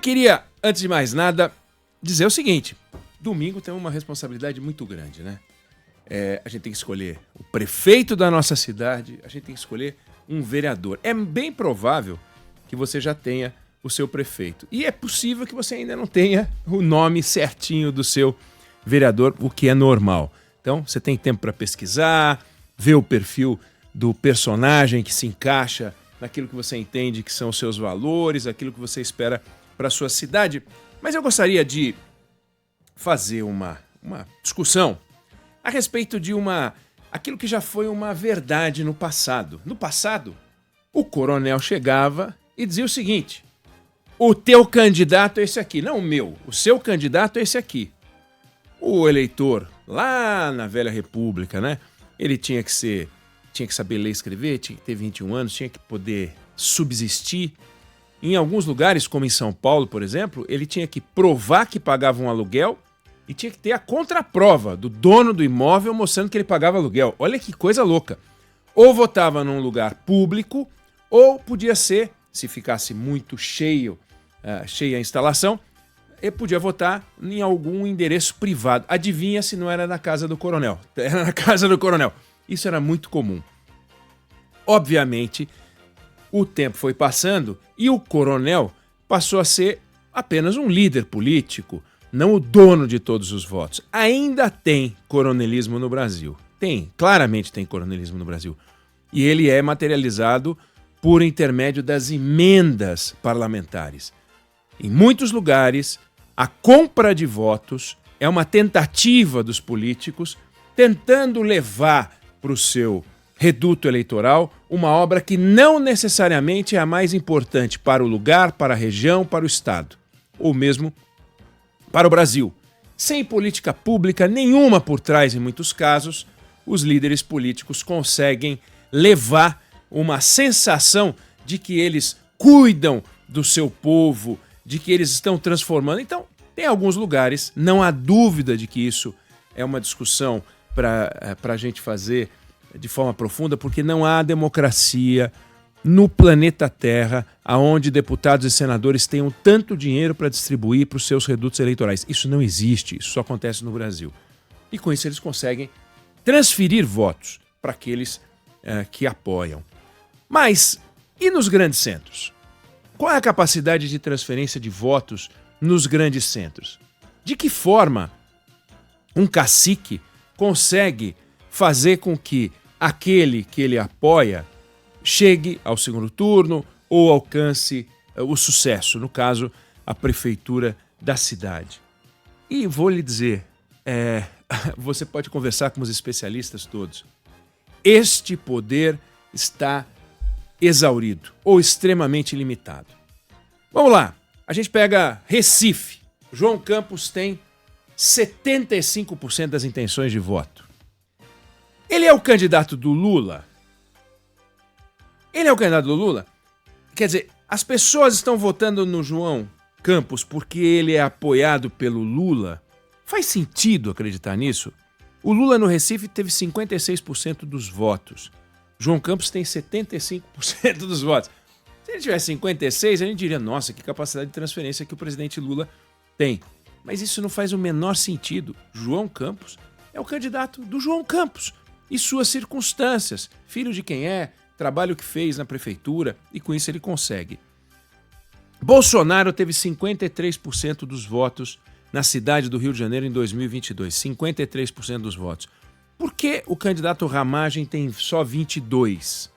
queria, antes de mais nada, dizer o seguinte. Domingo tem uma responsabilidade muito grande, né? A gente tem que escolher o prefeito da nossa cidade, a gente tem que escolher um vereador. É bem provável que você já tenha o seu prefeito. E é possível que você ainda não tenha o nome certinho do seu vereador, o que é normal. Então, você tem tempo para pesquisar, ver o perfil do personagem que se encaixa naquilo que você entende que são os seus valores, aquilo que você espera para a sua cidade. Mas eu gostaria de fazer uma discussão a respeito de aquilo que já foi uma verdade no passado. No passado, o coronel chegava e dizia o seguinte: o teu candidato é esse aqui, não o meu, o seu candidato é esse aqui. O eleitor, lá na velha república, né? Ele tinha que saber ler e escrever, tinha que ter 21 anos, tinha que poder subsistir. Em alguns lugares, como em São Paulo, por exemplo, ele tinha que provar que pagava um aluguel e tinha que ter a contraprova do dono do imóvel mostrando que ele pagava aluguel. Olha que coisa louca. Ou votava num lugar público, ou podia ser, se ficasse muito cheia a instalação, ele podia votar em algum endereço privado. Adivinha se não era na casa do coronel? Era na casa do coronel. Isso era muito comum. Obviamente, o tempo foi passando e o coronel passou a ser apenas um líder político, não o dono de todos os votos. Ainda tem coronelismo no Brasil. Claramente tem coronelismo no Brasil. E ele é materializado por intermédio das emendas parlamentares. Em muitos lugares, a compra de votos é uma tentativa dos políticos tentando levar para o seu reduto eleitoral uma obra que não necessariamente é a mais importante para o lugar, para a região, para o estado, ou mesmo para o Brasil. Sem política pública nenhuma por trás, em muitos casos, os líderes políticos conseguem levar uma sensação de que eles cuidam do seu povo, de que eles estão transformando. Então, tem alguns lugares, não há dúvida de que isso é uma discussão para a gente fazer de forma profunda, porque não há democracia no planeta Terra onde deputados e senadores tenham tanto dinheiro para distribuir para os seus redutos eleitorais. Isso não existe, isso só acontece no Brasil. E com isso eles conseguem transferir votos para aqueles que apoiam. Mas, e nos grandes centros? Qual é a capacidade de transferência de votos nos grandes centros? De que forma um cacique consegue fazer com que aquele que ele apoia chegue ao segundo turno ou alcance o sucesso, no caso, a prefeitura da cidade? E vou lhe dizer, você pode conversar com os especialistas todos. Este poder está exaurido ou extremamente limitado. Vamos lá, a gente pega Recife. João Campos tem 75% das intenções de voto. Ele é o candidato do Lula? Ele é o candidato do Lula? Quer dizer, as pessoas estão votando no João Campos porque ele é apoiado pelo Lula? Faz sentido acreditar nisso? O Lula no Recife teve 56% dos votos. João Campos tem 75% dos votos. Se ele tivesse 56%, a gente diria, nossa, que capacidade de transferência que o presidente Lula tem. Mas isso não faz o menor sentido. João Campos é o candidato do João Campos e suas circunstâncias. Filho de quem é, trabalho que fez na prefeitura e com isso ele consegue. Bolsonaro teve 53% dos votos na cidade do Rio de Janeiro em 2022. 53% dos votos. Por que o candidato Ramagem tem só 22%?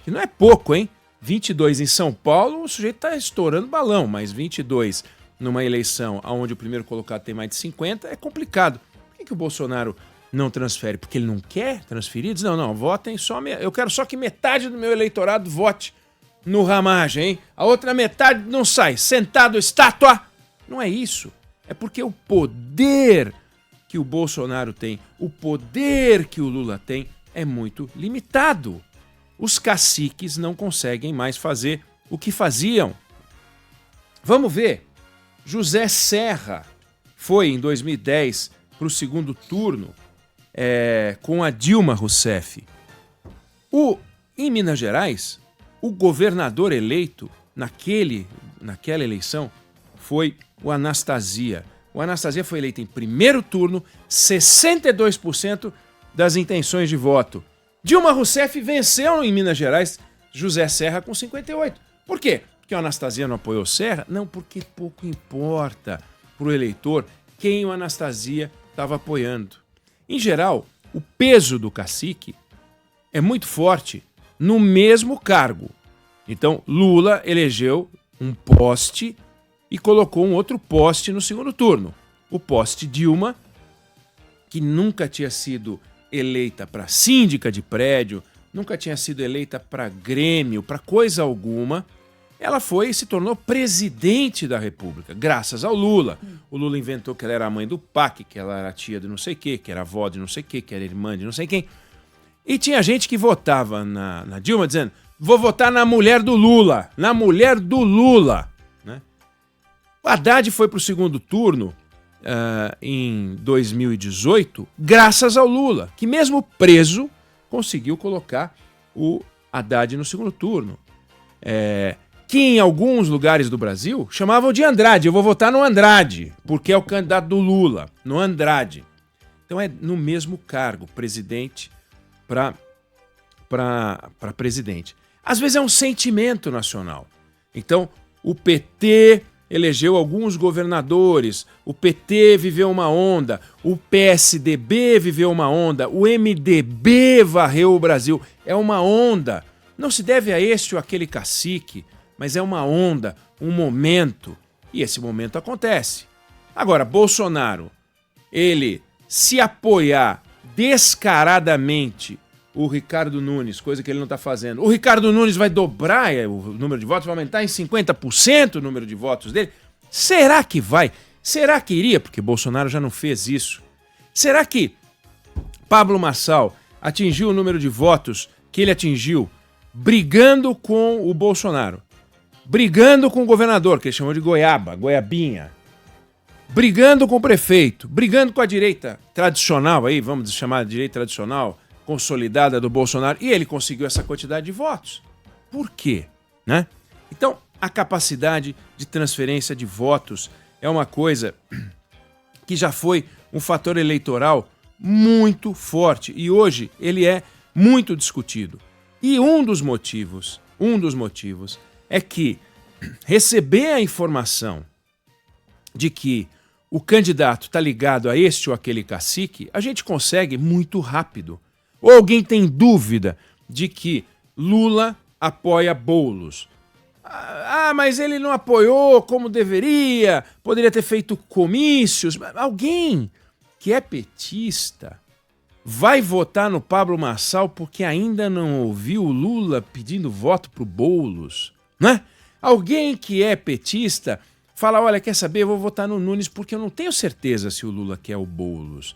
Que não é pouco, hein? 22% em São Paulo, o sujeito está estourando balão, mas 22% numa eleição onde o primeiro colocado tem mais de 50% é complicado. Por que o Bolsonaro não transfere? Porque ele não quer transferir? Diz, não, votem só... Eu quero só que metade do meu eleitorado vote no Ramagem, hein? A outra metade não sai. Sentado, estátua! Não é isso. É porque o poder que o Bolsonaro tem, o poder que o Lula tem, é muito limitado. Os caciques não conseguem mais fazer o que faziam. Vamos ver. José Serra foi, em 2010, para o segundo turno com a Dilma Rousseff. Em Minas Gerais, o governador eleito naquela eleição foi o Anastasia. O Anastasia foi eleito em primeiro turno, 62% das intenções de voto. Dilma Rousseff venceu em Minas Gerais, José Serra com 58%. Por quê? Porque o Anastasia não apoiou Serra? Não, porque pouco importa para o eleitor quem o Anastasia estava apoiando. Em geral, o peso do cacique é muito forte no mesmo cargo. Então, Lula elegeu um poste e colocou um outro poste no segundo turno. O poste Dilma, que nunca tinha sido eleita para síndica de prédio, nunca tinha sido eleita para grêmio, para coisa alguma, ela foi e se tornou presidente da República, graças ao Lula. O Lula inventou que ela era a mãe do PAC, que ela era tia de não sei o quê, que era avó de não sei o quê, que era irmã de não sei quem. E tinha gente que votava na Dilma dizendo, vou votar na mulher do Lula, na mulher do Lula. Né? O Haddad foi para o segundo turno em 2018, graças ao Lula, que mesmo preso conseguiu colocar o Haddad no segundo turno. Que em alguns lugares do Brasil chamavam de Andrade. Eu vou votar no Andrade, porque é o candidato do Lula, no Andrade. Então é no mesmo cargo, presidente para presidente. Às vezes é um sentimento nacional. Então, o PT elegeu alguns governadores, o PT viveu uma onda, o PSDB viveu uma onda, o MDB varreu o Brasil. É uma onda. Não se deve a este ou aquele cacique, mas é uma onda, um momento. E esse momento acontece. Agora, Bolsonaro, ele se apoiar descaradamente o Ricardo Nunes, coisa que ele não está fazendo. O Ricardo Nunes vai dobrar o número de votos, vai aumentar em 50% o número de votos dele. Será que vai? Será que iria? Porque Bolsonaro já não fez isso. Será que Pablo Marçal atingiu o número de votos que ele atingiu brigando com o Bolsonaro? Brigando com o governador, que ele chamou de goiaba, goiabinha. Brigando com o prefeito, brigando com a direita tradicional aí, vamos chamar de direita tradicional, consolidada do Bolsonaro, e ele conseguiu essa quantidade de votos. Por quê? Né? Então, a capacidade de transferência de votos é uma coisa que já foi um fator eleitoral muito forte e hoje ele é muito discutido. E um dos motivos é que receber a informação de que o candidato está ligado a este ou aquele cacique, a gente consegue muito rápido. Ou alguém tem dúvida de que Lula apoia Boulos. Mas ele não apoiou como deveria, poderia ter feito comícios. Alguém que é petista vai votar no Pablo Marçal porque ainda não ouviu o Lula pedindo voto para o Boulos, né? Alguém que é petista fala, olha, quer saber, eu vou votar no Nunes porque eu não tenho certeza se o Lula quer o Boulos.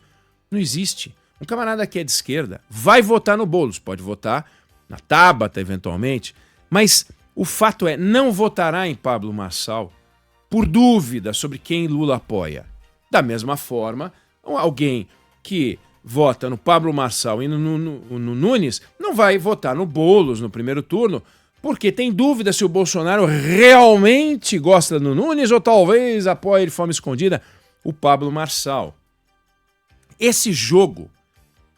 Não existe. Um camarada que é de esquerda vai votar no Boulos, pode votar na Tabata eventualmente, mas o fato é, não votará em Pablo Marçal por dúvida sobre quem Lula apoia. Da mesma forma, alguém que vota no Pablo Marçal e no Nunes não vai votar no Boulos no primeiro turno porque tem dúvida se o Bolsonaro realmente gosta do Nunes ou talvez apoie de forma escondida o Pablo Marçal. Esse jogo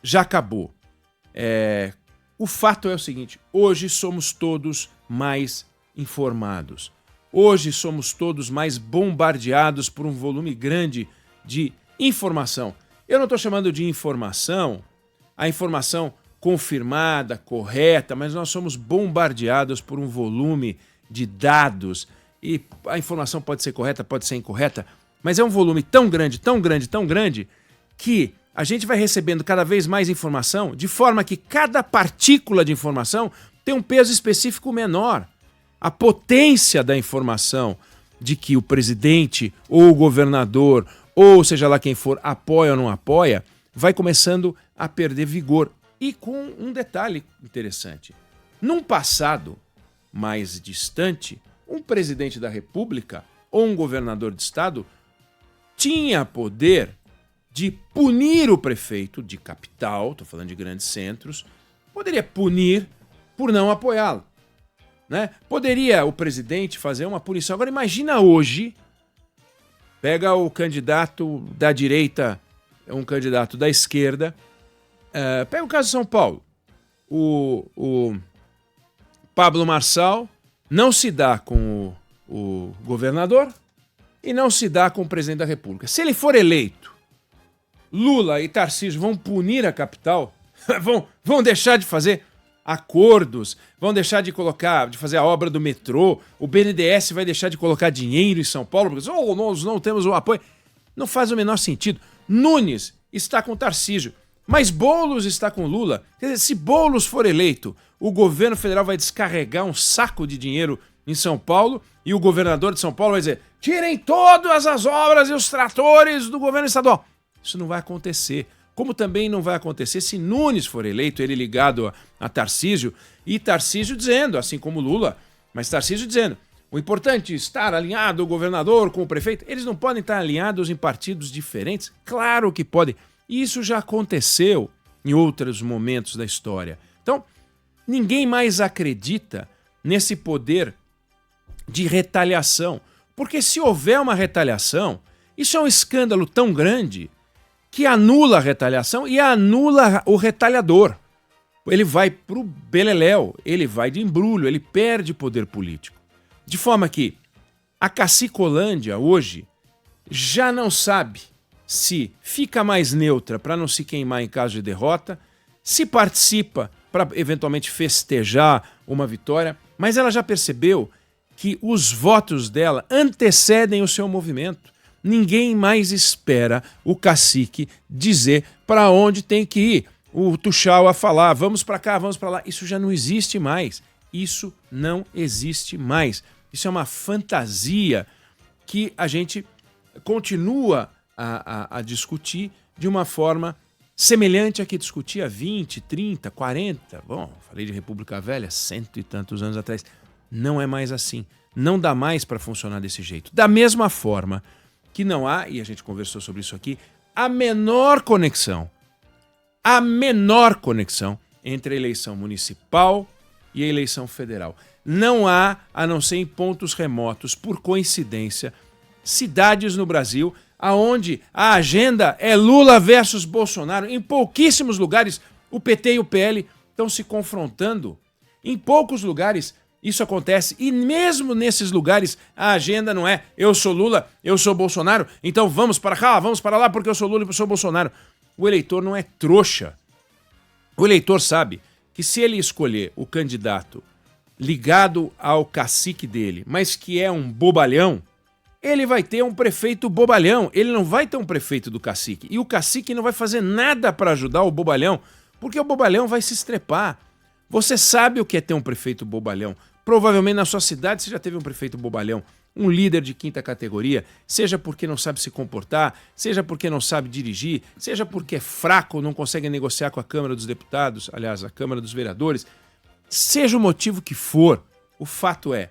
já acabou. O fato é o seguinte, hoje somos todos mais informados. Hoje somos todos mais bombardeados por um volume grande de informação. Eu não estou chamando de informação a informação confirmada, correta, mas nós somos bombardeados por um volume de dados e a informação pode ser correta, pode ser incorreta, mas é um volume tão grande, tão grande, tão grande que a gente vai recebendo cada vez mais informação de forma que cada partícula de informação tem um peso específico menor. A potência da informação de que o presidente ou o governador, ou seja lá quem for, apoia ou não apoia, vai começando a perder vigor. E com um detalhe interessante. Num passado mais distante, um presidente da República ou um governador de estado tinha poder de punir o prefeito de capital, estou falando de grandes centros, poderia punir por não apoiá-lo. Né? Poderia o presidente fazer uma punição. Agora imagina hoje Pega o candidato da direita, um candidato da esquerda. Pega o caso de São Paulo. O Pablo Marçal não se dá com o governador e não se dá com o presidente da República. Se ele for eleito, Lula e Tarcísio vão punir a capital, vão deixar de fazer acordos, vão deixar de fazer a obra do metrô, o BNDES vai deixar de colocar dinheiro em São Paulo, porque nós não temos o apoio. Não faz o menor sentido. Nunes está com Tarcísio, mas Boulos está com Lula. Quer dizer, se Boulos for eleito, o governo federal vai descarregar um saco de dinheiro em São Paulo e o governador de São Paulo vai dizer: tirem todas as obras e os tratores do governo estadual. Isso não vai acontecer. Como também não vai acontecer se Nunes for eleito, ele ligado a Tarcísio, e Tarcísio dizendo, assim como Lula, mas Tarcísio dizendo: o importante é estar alinhado o governador com o prefeito. Eles não podem estar alinhados em partidos diferentes? Claro que podem. Isso já aconteceu em outros momentos da história. Então, ninguém mais acredita nesse poder de retaliação. Porque se houver uma retaliação, isso é um escândalo tão grande que anula a retaliação e anula o retaliador. Ele vai pro beleléu, ele vai de embrulho, ele perde poder político. De forma que a Cacicolândia hoje já não sabe se fica mais neutra para não se queimar em caso de derrota, se participa para eventualmente festejar uma vitória, mas ela já percebeu que os votos dela antecedem o seu movimento. Ninguém mais espera o cacique dizer para onde tem que ir. O Tuchal a falar, vamos para cá, vamos para lá. Isso já não existe mais. Isso não existe mais. Isso é uma fantasia que a gente continua a discutir de uma forma semelhante a que discutia 20, 30, 40. Bom, falei de República Velha, 100 e tantos anos atrás. Não é mais assim. Não dá mais para funcionar desse jeito. Da mesma forma que não há, e a gente conversou sobre isso aqui, a menor conexão entre a eleição municipal e a eleição federal. Não há, a não ser em pontos remotos, por coincidência, cidades no Brasil aonde a agenda é Lula versus Bolsonaro. Em pouquíssimos lugares, o PT e o PL estão se confrontando. Em poucos lugares isso acontece, e mesmo nesses lugares a agenda não é eu sou Lula, eu sou Bolsonaro, então vamos para cá, vamos para lá porque eu sou Lula e eu sou Bolsonaro. O eleitor não é trouxa. O eleitor sabe que se ele escolher o candidato ligado ao cacique dele, mas que é um bobalhão, ele vai ter um prefeito bobalhão, ele não vai ter um prefeito do cacique. E o cacique não vai fazer nada para ajudar o bobalhão, porque o bobalhão vai se estrepar. Você sabe o que é ter um prefeito bobalhão. Provavelmente na sua cidade você já teve um prefeito bobalhão, um líder de quinta categoria, seja porque não sabe se comportar, seja porque não sabe dirigir, seja porque é fraco, não consegue negociar com a Câmara dos Deputados, aliás, a Câmara dos Vereadores. Seja o motivo que for, o fato é,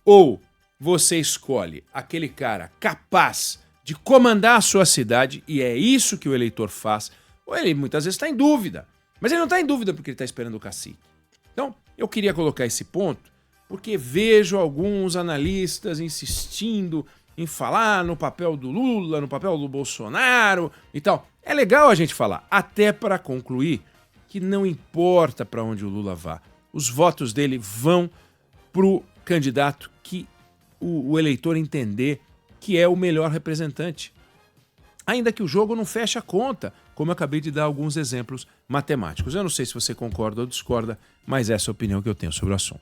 ou você escolhe aquele cara capaz de comandar a sua cidade, e é isso que o eleitor faz, ou ele muitas vezes está em dúvida, mas ele não está em dúvida porque ele está esperando o cacique. Então, eu queria colocar esse ponto, porque vejo alguns analistas insistindo em falar no papel do Lula, no papel do Bolsonaro e tal. É legal a gente falar, até para concluir que não importa para onde o Lula vá, os votos dele vão para o candidato que o eleitor entender que é o melhor representante. Ainda que o jogo não feche a conta, como eu acabei de dar alguns exemplos matemáticos. Eu não sei se você concorda ou discorda, mas essa é a opinião que eu tenho sobre o assunto.